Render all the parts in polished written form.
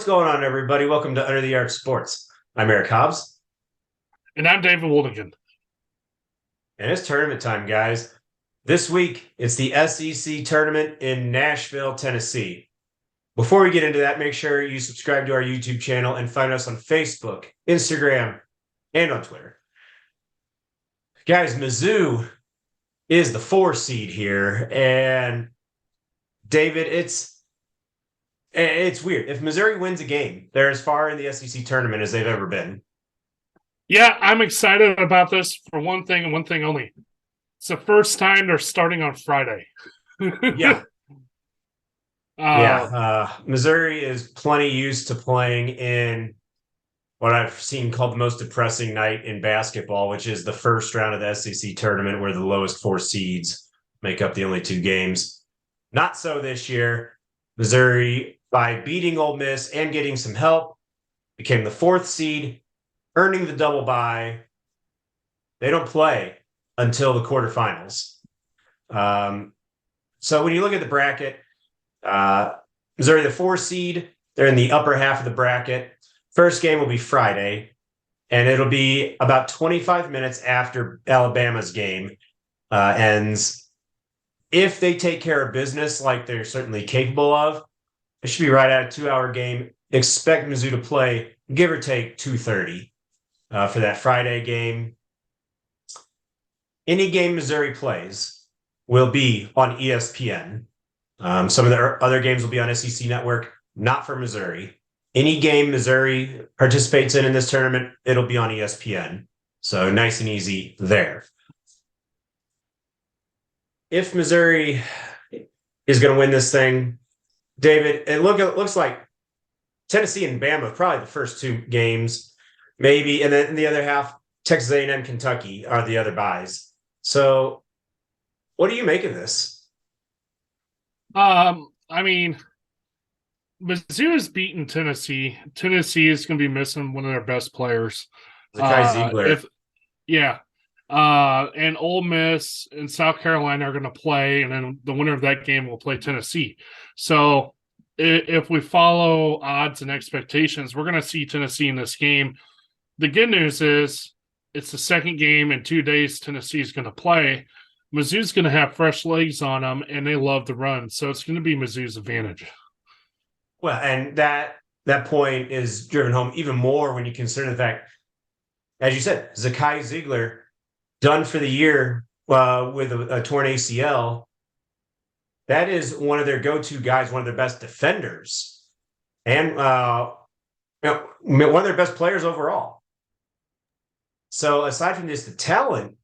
What's going on, everybody? Welcome to Under the Arc Sports. I'm Eric Hobbs. And I'm David Woodigan. And it's tournament time, guys. This week, it's the SEC tournament in Nashville, Tennessee. Before we get into that, make sure you subscribe to our YouTube channel and find us on Facebook, Instagram, and on Twitter. Guys, Mizzou is the 4 seed here. And David, it's weird. If Missouri wins a game, they're as far in the SEC tournament as they've ever been. Yeah, I'm excited about this for one thing and one thing only. It's the first time they're starting on Friday. Yeah. Missouri is plenty used to playing in what I've seen called the most depressing night in basketball, which is the first round of the SEC tournament where the lowest 4 seeds make up the only 2 games. Not so this year. Missouri, by beating Ole Miss and getting some help, became the 4th seed, earning the double bye. They don't play until the quarterfinals. So when you look at the bracket, Missouri, the 4 seed, they're in the upper half of the bracket. First game will be Friday, and it'll be about 25 minutes after Alabama's game ends. If they take care of business like they're certainly capable of, it should be right at a 2-hour game. Expect Mizzou to play, give or take, 2:30 for that Friday game. Any game Missouri plays will be on ESPN. Some of the other games will be on SEC Network, not for Missouri. Any game Missouri participates in this tournament, it'll be on ESPN. So nice and easy there. If Missouri is going to win this thing, David, it looks like Tennessee and Bama, probably the first 2 games, maybe, and then in the other half, Texas A&M, Kentucky are the other buys. So what do you make of this? I mean, Mizzou has beaten Tennessee. Tennessee is going to be missing one of their best players. Zakai Ziegler. And Ole Miss and South Carolina are going to play, and then the winner of that game will play Tennessee. So if we follow odds and expectations, we're going to see Tennessee in this game. The good news is it's the second game in 2 days Tennessee is going to play. Mizzou's going to have fresh legs on them, and they love to run. So it's going to be Mizzou's advantage. Well, and that point is driven home even more when you consider the fact, as you said, Zakai Ziegler done for the year with a torn ACL. That is one of their go-to guys, one of their best defenders, and one of their best players overall. So aside from just the talent,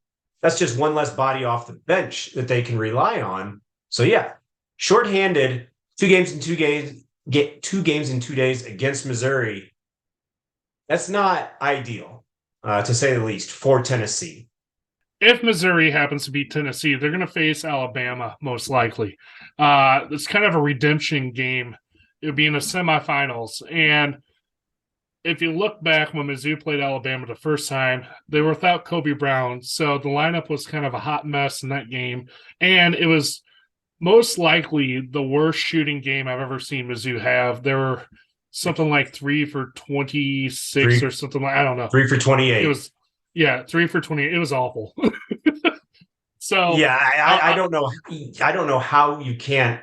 that's just one less body off the bench that they can rely on. So yeah, shorthanded, 2 games in 2 days, get 2 games in 2 days against Missouri. That's not ideal, to say the least, for Tennessee. If Missouri happens to beat Tennessee, they're going to face Alabama, most likely. It's kind of a redemption game. It would be in the semifinals. And if you look back when Mizzou played Alabama the first time, they were without Kobe Brown. So the lineup was kind of a hot mess in that game. And it was most likely the worst shooting game I've ever seen Mizzou have. They were something like 3 for 26 or something like, I don't know. 3 for 28. It was, 3 for 28. It was awful. So yeah, I don't know. I don't know how you can't.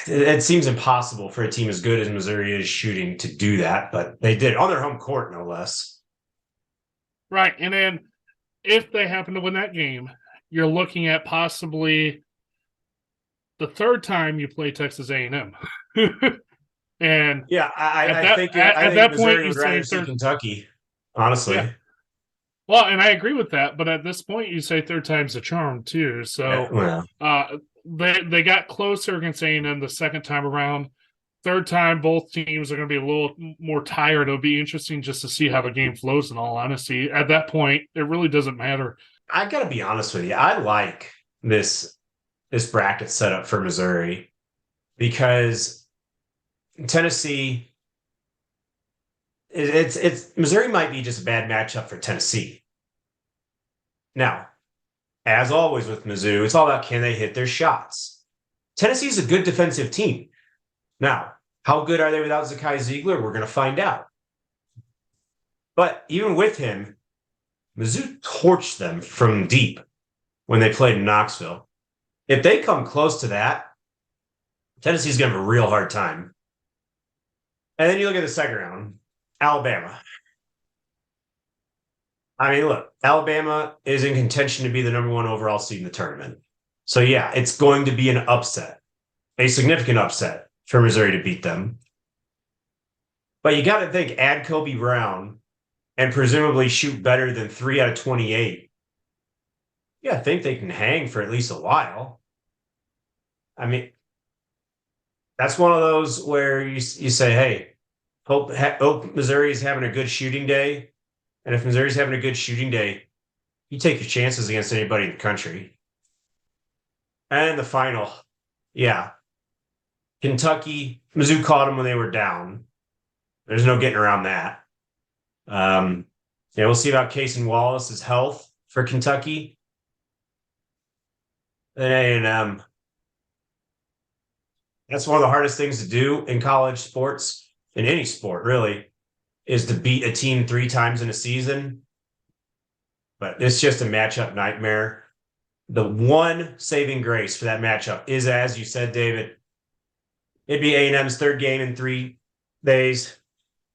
It seems impossible for a team as good as Missouri is shooting to do that, but they did on their home court, no less. Right, and then if they happen to win that game, you're looking at possibly the 3rd time you play Texas A&M. And yeah, I think at that point you say Kentucky, honestly. Yeah. Well, and I agree with that, but at this point you say 3rd time's a charm too. So they got closer against A&M the 2nd time around. 3rd time, both teams are going to be a little more tired. It'll be interesting just to see how the game flows, in all honesty. At that point, it really doesn't matter. I got to be honest with you. I like this bracket setup for Missouri because Tennessee, it's Missouri might be just a bad matchup for Tennessee. Now, as always with Mizzou, it's all about can they hit their shots. Tennessee's a good defensive team. Now, How good are they without Zakai Ziegler? We're going to find out. But even with him, Mizzou torched them from deep when they played in Knoxville. If they come close to that, Tennessee's going to have a real hard time. And then you look at the second round, Alabama. I mean, look, Alabama is in contention to be the number one overall seed in the tournament. So, yeah, it's going to be an upset, a significant upset for Missouri to beat them. But you got to think, add Kobe Brown and presumably shoot better than 3 out of 28. Yeah, I think they can hang for at least a while. I mean, that's one of those where you say, hey, hope Missouri is having a good shooting day. And if Missouri's having a good shooting day, you take your chances against anybody in the country. And the final, yeah. Kentucky, Mizzou caught them when they were down. There's no getting around that. We'll see about Cason Wallace's health for Kentucky. And A&M. That's one of the hardest things to do in college sports, in any sport, really, is to beat a team 3 times in a season. But it's just a matchup nightmare. The one saving grace for that matchup is, as you said, David, it'd be A&M's third game in 3 days.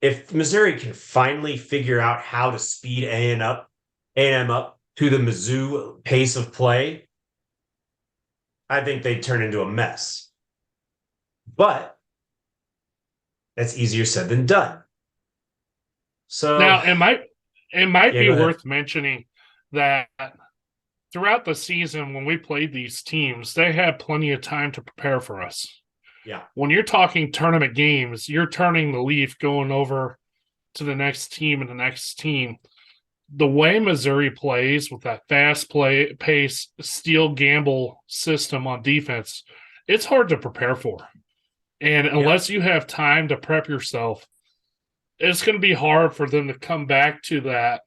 If Missouri can finally figure out how to speed A&M up to the Mizzou pace of play, I think they'd turn into a mess. But that's easier said than done. So now it might be worth worth mentioning that throughout the season when we played these teams, they had plenty of time to prepare for us. Yeah. When you're talking tournament games, you're turning the leaf, going over to the next team and the next team. The way Missouri plays with that fast pace, steal gamble system on defense, it's hard to prepare for. And unless you have time to prep yourself, it's going to be hard for them to come back to that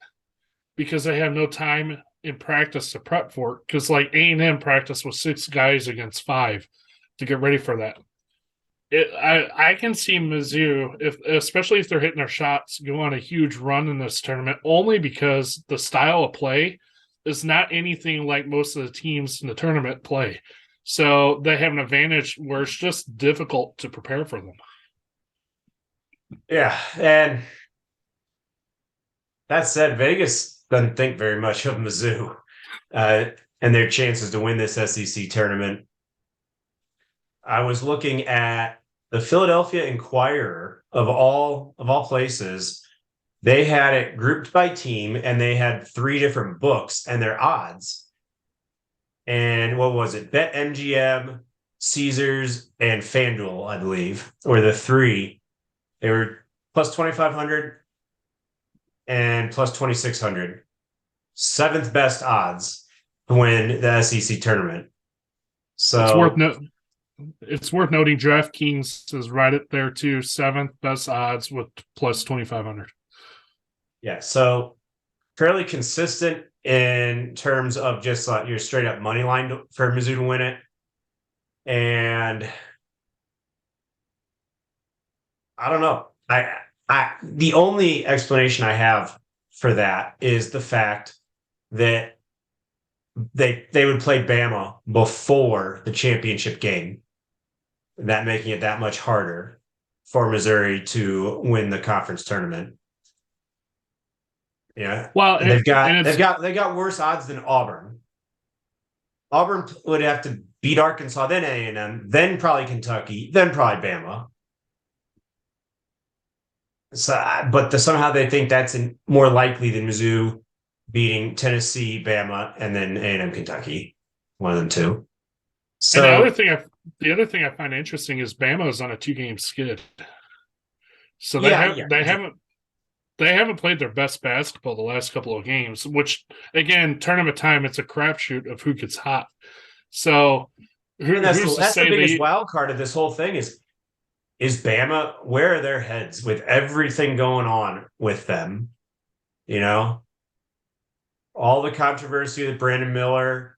because they have no time in practice to prep for it. Because like A&M practice with 6 guys against 5 to get ready for that. I can see Mizzou, especially if they're hitting their shots, go on a huge run in this tournament, only because the style of play is not anything like most of the teams in the tournament play. So they have an advantage where it's just difficult to prepare for them. Yeah, and that said, Vegas doesn't think very much of Mizzou and their chances to win this SEC tournament. I was looking at the Philadelphia Inquirer of all places. They had it grouped by team, and they had 3 different books and their odds. And what was it? BetMGM, Caesars, and FanDuel, I believe, were the 3. They were plus 2,500 and plus 2,600. 7th best odds to win the SEC tournament. So it's worth noting DraftKings is right up there too, 7th best odds with plus 2,500. Yeah, so fairly consistent in terms of just your straight up money line for Mizzou to win it. And I don't know. The only explanation I have for that is the fact that they would play Bama before the championship game, that making it that much harder for Missouri to win the conference tournament. Yeah. Well, and they've got worse odds than Auburn. Auburn would have to beat Arkansas, then A&M, then probably Kentucky, then probably Bama. So, but somehow they think that's more likely than Mizzou beating Tennessee, Bama, and then A&M, Kentucky, one of them 2. So and the other thing I find interesting is Bama is on a 2-game skid. So they haven't played their best basketball the last couple of games, which again, tournament time, it's a crapshoot of who gets hot. So that's the biggest wild card of this whole thing is Bama, where are their heads with everything going on with them? You know, all the controversy with Brandon Miller.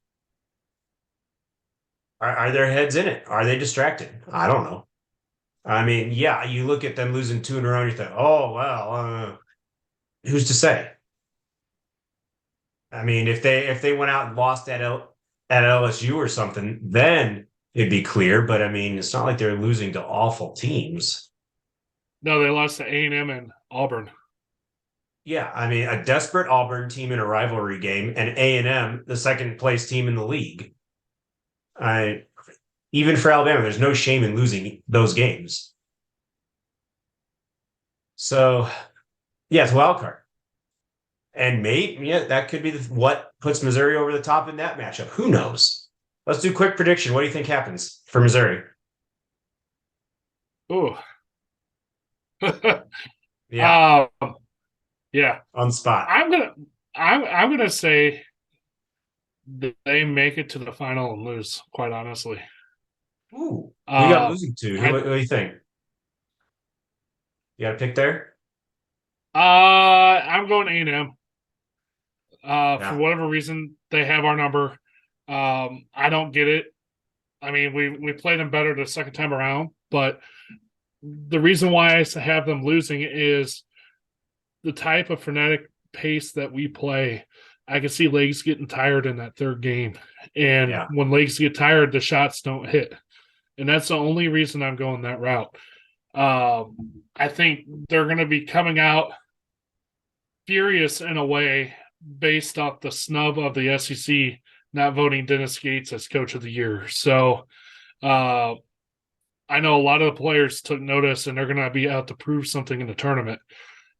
Are their heads in it? Are they distracted? I don't know. I mean, yeah, you look at them losing two in a row, and you think, oh well, who's to say? I mean, if they went out and lost at LSU or something, then it'd be clear. But I mean, it's not like they're losing to awful teams. No, they lost to A&M and Auburn. Yeah, I mean, a desperate Auburn team in a rivalry game, and A&M, the second place team in the league. I Even for Alabama, there's no shame in losing those games. So yeah, it's a wild card, and maybe yeah, that could be what puts Missouri over the top in that matchup. Who knows? Let's do a quick prediction. What do you think happens for Missouri? Ooh. Yeah, um, yeah. on the spot. I'm gonna I'm gonna say that they make it to the final and lose, quite honestly. Ooh, we got Uh losing to. Who? I What do you think? You got a pick there? I'm going A&M. For Yeah, whatever reason, they have our number. I don't get it. I mean, we played them better the second time around, but the reason why I have them losing is the type of frenetic pace that we play. I can see legs getting tired in that third game, and yeah, when legs get tired, the shots don't hit, and that's the only reason I'm going that route. I think they're going to be coming out furious in a way based off the snub of the SEC not voting Dennis Gates as coach of the year. So uh, I know a lot of the players took notice and they're going to be out to prove something in the tournament.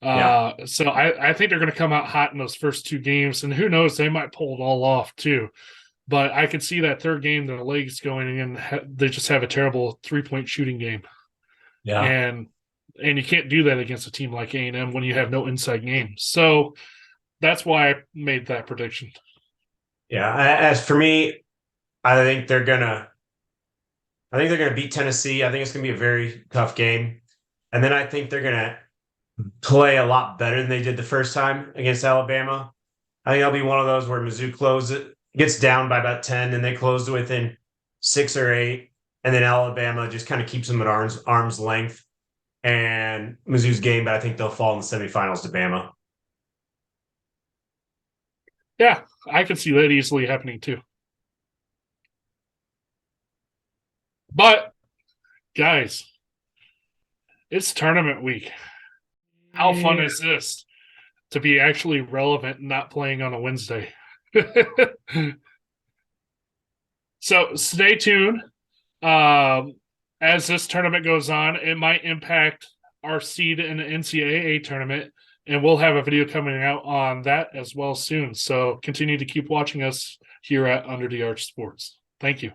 yeah, So I think they're going to come out hot in those first two games, and who knows, they might pull it all off too. But I could see that third game, the legs going in, they just have a terrible 3-point shooting game, yeah, and you can't do that against a team like A&M when you have no inside game. So that's why I made that prediction. yeah. As for me, I think they're gonna. I think they're gonna beat Tennessee. I think it's gonna be a very tough game, and then I think they're gonna play a lot better than they did the first time against Alabama. I think that'll be one of those where Mizzou gets down by about 10, and they close to within 6 or 8, and then Alabama just kind of keeps them at arm's length. And Mizzou's game, but I think they'll fall in the semifinals to Bama. Yeah, I could see that easily happening too. But guys, it's tournament week. How fun Yeah. is this to be actually relevant and not playing on a Wednesday? So stay tuned. Um, as this tournament goes on, it might impact our seed in the NCAA tournament, and we'll have a video coming out on that as well soon. So continue to keep watching us here at Under the Arch Sports. Thank you.